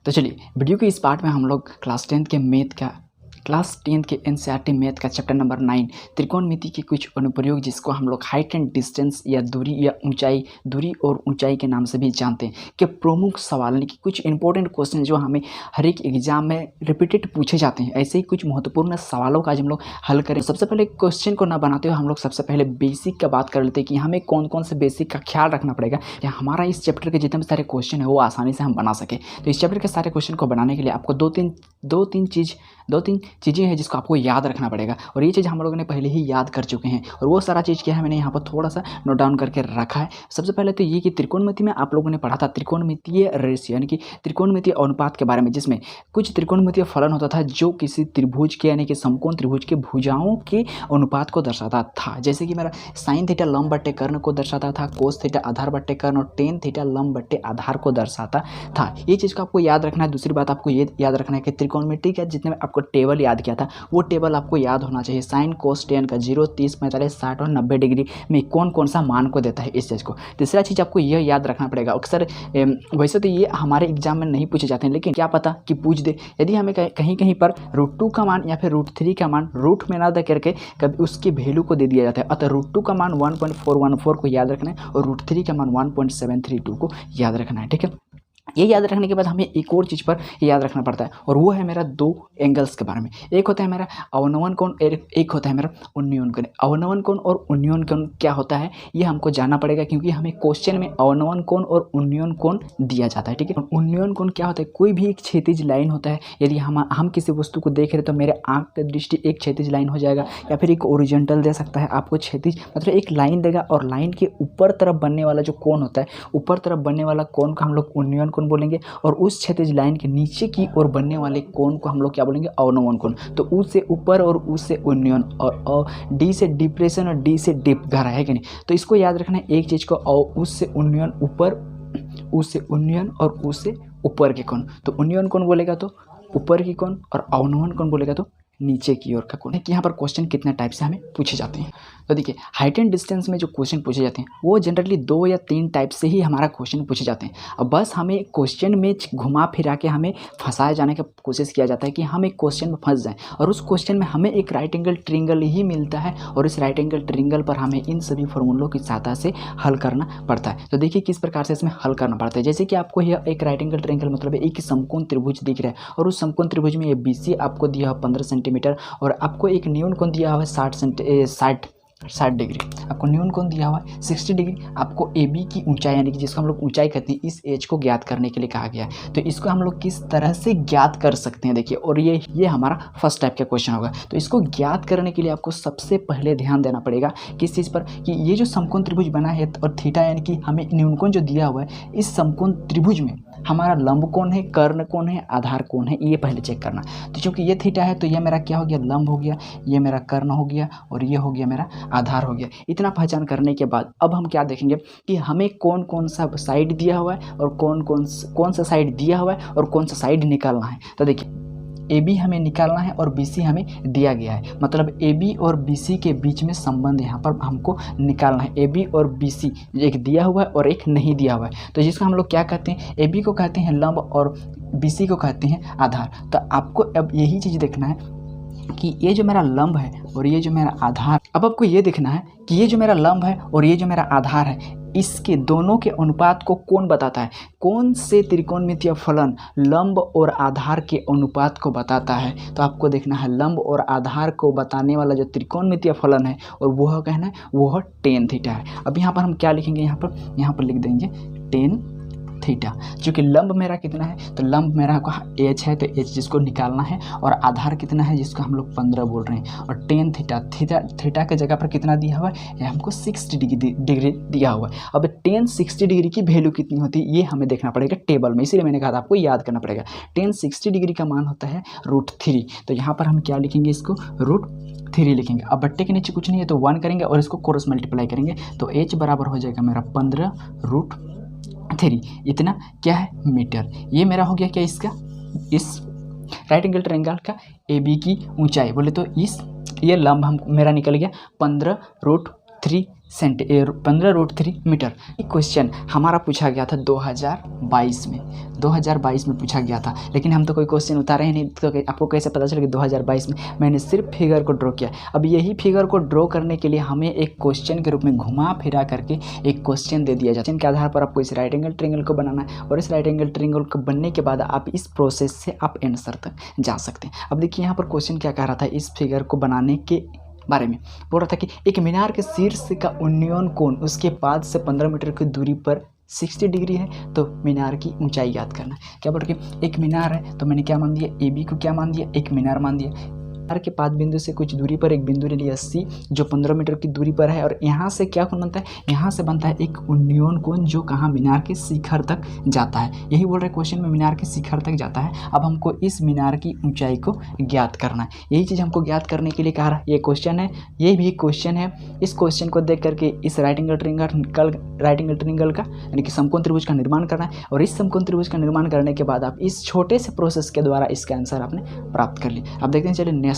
तो चलिए वीडियो के इस पार्ट में हम लोग क्लास 10 के एनसीईआरटी मैथ का चैप्टर नंबर 9 त्रिकोणमिति के कुछ अनुप्रयोग, जिसको हम लोग हाइट एंड डिस्टेंस या दूरी और ऊंचाई के नाम से भी जानते हैं, के प्रमुख सवाल की कुछ इंपॉर्टेंट क्वेश्चन जो हमें हर एक एग्जाम में रिपीटेड पूछे जाते हैं, ऐसे ही कुछ महत्वपूर्ण सवालों का आज हम लोग हल करें। सबसे पहले क्वेश्चन को ना बनाते हुए हम लोग सबसे पहले बेसिक का बात कर लेते हैं कि हमें कौन कौन से बेसिक का ख्याल रखना पड़ेगा या हमारा इस चैप्टर के जितने भी सारे क्वेश्चन है वो आसानी से हम बना सके। तो इस चैप्टर के सारे क्वेश्चन को बनाने के लिए आपको दो तीन चीज़ें हैं जिसको आपको याद रखना पड़ेगा, और ये चीज़ हम लोगों ने पहले ही याद कर चुके हैं। और वो सारा चीज़ क्या है, मैंने यहाँ पर थोड़ा सा नोट डाउन करके रखा है। सबसे पहले तो ये कि त्रिकोणमिति में आप लोगों ने पढ़ा था त्रिकोणमितीय रेशियो यानी कि त्रिकोणमितीय अनुपात के बारे में, जिसमें कुछ त्रिकोणमितीय फलन होता था जो किसी त्रिभुज के यानी कि समकोण त्रिभुज के भुजाओं के अनुपात को दर्शाता था। जैसे कि मेरा साइन थीटा लंब बट्टे कर्ण को दर्शाता था, कोस थीटा आधार बट्टे कर्ण और टेन थीटा लंब बट्टे आधार को दर्शाता था। ये चीज़ को आपको याद रखना है। दूसरी बात आपको ये याद रखना है कि त्रिकोणमिति का जितने में आपको टेबल याद किया था वो टेबल आपको याद होना चाहिए। साइन कोस टेन का 0, 30, 45, 60 और 90 डिग्री में कौन कौन सा मान को देता है, इस चीज़ को। तीसरा चीज़ आपको यह याद रखना पड़ेगा। अक्सर वैसे तो ये हमारे एग्जाम में नहीं पूछे जाते हैं, लेकिन क्या पता कि पूछ दे। यदि हमें कहीं कहीं पर √2 का मान या फिर √3 का मान रूट में ना दे करके कभी उसकी वैल्यू को दे दिया जाता है, अतः √2 का मान 1.414 को याद रखना है और √3 का मान 1.732 को याद रखना है। ठीक है, ये याद रखने के बाद हमें एक और चीज़ पर याद रखना पड़ता है, और वो है मेरा दो एंगल्स के बारे में। एक होता है मेरा अवनवन कोण, एक होता है मेरा उन्नयन कोण। अवनवन कोण और उन्नयन कोण क्या होता है ये हमको जानना पड़ेगा, क्योंकि हमें क्वेश्चन में अवनवन कोण और उन्नयन कोण दिया जाता है। ठीक है, उन्नयन कोण क्या होता है, कोई भी एक क्षैतिज लाइन होता है। यदि हम किसी वस्तु को देख रहे तो मेरे आँख की दृष्टि एक क्षैतिज लाइन हो जाएगा, या फिर एक ओरिजेंटल दे सकता है आपको क्षैतिज, मतलब एक लाइन देगा, और लाइन के ऊपर तरफ बनने वाला जो कोण होता है, ऊपर तरफ बनने वाला कोण को हम लोग उन्नयन कोण बोलेंगे, और उस क्षैतिज लाइन के नीचे की ओर बनने वाले कोण को हम लोग क्या बोलेंगे, अवनवन कोण। तो उ से ऊपर और उ से उन्नयन, और डी से डिप्रेशन और डी से डिप गहरा है कि नहीं। तो इसको याद रखना है एक चीज़ को, उस से उन्नयन ऊपर, उ से उन्नयन और उ से ऊपर के कोण। तो उन्नयन कोण बोलेगा तो ऊपर की कोण, और अवनवन कोण बोलेगा तो नीचे की ओर का कोण। कि यहाँ पर क्वेश्चन कितने टाइप से हमें पूछे जाते हैं। तो देखिए हाइट एंड डिस्टेंस में जो क्वेश्चन पूछे जाते हैं वो जनरली 2 या 3 टाइप से ही हमारा क्वेश्चन पूछे जाते हैं। अब बस हमें क्वेश्चन में घुमा फिरा के हमें फंसाए जाने का कोशिश किया जाता है कि हम एक क्वेश्चन में फंस जाएं, और उस क्वेश्चन में हमें एक राइट एंगल ट्रायंगल ही मिलता है, और इस राइट एंगल ट्रायंगल पर हमें इन सभी फॉर्मूलों की सहायता से हल करना पड़ता है। तो देखिए किस प्रकार से इसमें हल करना पड़ता है। जैसे कि आपको यह एक राइट एंगल ट्रायंगल मतलब एक समकोण त्रिभुज दिख रहा है, और उस समकोण त्रिभुज में ये BC आपको दिया है 15 सेंटीमीटर, और आपको एक न्यून कोण दिया हुआ है 60 डिग्री, आपको न्यून कोण दिया हुआ है 60 डिग्री। आपको AB की ऊंचाई यानी कि जिसको हम लोग ऊंचाई कहते हैं, इस एज को ज्ञात करने के लिए कहा गया है। तो इसको हम लोग किस तरह से ज्ञात कर सकते हैं, देखिए, और ये हमारा फर्स्ट टाइप का क्वेश्चन होगा। तो इसको ज्ञात करने के लिए आपको सबसे पहले ध्यान देना पड़ेगा किस चीज़ पर, कि ये जो समकोण त्रिभुज बना है और थीटा यानी कि हमें न्यून कोण जो दिया हुआ है, इस समकोण त्रिभुज में हमारा लंब कोण है, कर्ण कोण है, आधार कोण है, ये पहले चेक करना। तो क्योंकि ये थीटा है तो ये मेरा क्या हो गया, लंब हो गया, ये मेरा कर्ण हो गया, और ये हो गया मेरा आधार हो गया। इतना पहचान करने के बाद अब हम क्या देखेंगे कि हमें कौन कौन सा साइड दिया हुआ है, और कौन सा साइड दिया हुआ है, और कौन सा साइड निकालना है। तो देखिए AB हमें निकालना है और BC हमें दिया गया है, मतलब AB और BC के बीच में संबंध यहाँ पर हमको निकालना है। AB और BC एक दिया हुआ है और एक नहीं दिया हुआ है, तो जिसको हम लोग क्या कहते हैं, AB को कहते हैं लंब और BC को कहते हैं आधार। तो आपको अब यही चीज़ देखना है कि ये जो मेरा लंब है और ये जो मेरा आधार, अब आपको ये देखना है कि ये जो मेरा लंब है और ये जो मेरा आधार है, इसके दोनों के अनुपात को कौन बताता है, कौन से त्रिकोणमितीय फलन लंब और आधार के अनुपात को बताता है। तो आपको देखना है लंब और आधार को बताने वाला जो त्रिकोणमितीय फलन है, और वह कहना है वह टेन थीटा है। अब यहाँ पर हम क्या लिखेंगे, यहाँ पर लिख देंगे टेन थीटा। क्योंकि लंब मेरा कितना है, तो लंब मेरा h है, तो h जिसको निकालना है, और आधार कितना है जिसको हम लोग 15 बोल रहे हैं, और टेन थीटा के जगह पर कितना दिया हुआ है, ये हमको 60 डिग्री दिया हुआ है। अब टेन 60 डिग्री की वैल्यू कितनी होती है ये हमें देखना पड़ेगा टेबल में, इसीलिए मैंने कहा था आपको याद करना पड़ेगा। टेन 60 डिग्री का मान होता है √3। तो यहाँ पर हम क्या लिखेंगे, इसको √3 लिखेंगे। अब बट्टे के नीचे कुछ नहीं है तो 1 करेंगे और इसको क्रॉस मल्टीप्लाई करेंगे, तो h बराबर हो जाएगा मेरा 15√3। इतना क्या है, मीटर। ये मेरा हो गया क्या, इसका इस राइट एंगल ट्रायंगल का AB की ऊंचाई बोले तो ये लंब हम मेरा निकल गया 15√3 15√3 मीटर। ये क्वेश्चन हमारा पूछा गया था 2022 में, 2022 में पूछा गया था, लेकिन हम तो कोई क्वेश्चन उतारे ही नहीं, तो आपको कैसे पता चला कि 2022 में? मैंने सिर्फ फिगर को ड्रॉ किया। अब यही फिगर को ड्रॉ करने के लिए हमें एक क्वेश्चन के रूप में घुमा फिरा करके एक क्वेश्चन दे दिया जाता है, जिनके आधार पर आपको इस राइट एंगल ट्रायंगल को बनाना है, और इस राइट एंगल ट्रायंगल को बनने के बाद आप इस प्रोसेस से आप आंसर तक जा सकते हैं। अब देखिए यहाँ पर क्वेश्चन क्या कह रहा था इस फिगर को बनाने के बारे में। बोल रहा था कि एक मीनार के शीर्ष का उन्नयन कोण उसके पाद से 15 मीटर की दूरी पर 60 डिग्री है, तो मीनार की ऊंचाई याद करना। क्या बोल रहे कि एक मीनार है, तो मैंने क्या मान दिया, ए बी को क्या मान दिया, एक मीनार मान दिया। मीनार के पाद बिंदु से कुछ दूरी पर एक बिंदु ले लिया सी, जो 15 मीटर की दूरी पर है, और यहाँ से क्या कोण बनता है, यहाँ से बनता है एक उन्नयन कोण, जो कहाँ, मीनार के शिखर तक जाता है। यही बोल रहे क्वेश्चन में, मीनार के शिखर तक जाता है। अब हमको इस मीनार की ऊंचाई को ज्ञात करना है। यही चीज़ हमको ज्ञात करने के लिए कहा रहा, ये क्वेश्चन है, ये भी क्वेश्चन है। इस क्वेश्चन को देख करके इस राइट एंगल ट्रायंगल का यानी कि समकोण त्रिभुज का निर्माण करना है, और इस समकोण त्रिभुज का निर्माण करने के बाद आप इस छोटे से प्रोसेस के द्वारा इसका आंसर आपने प्राप्त कर लिया। अब देखते हैं, चलिए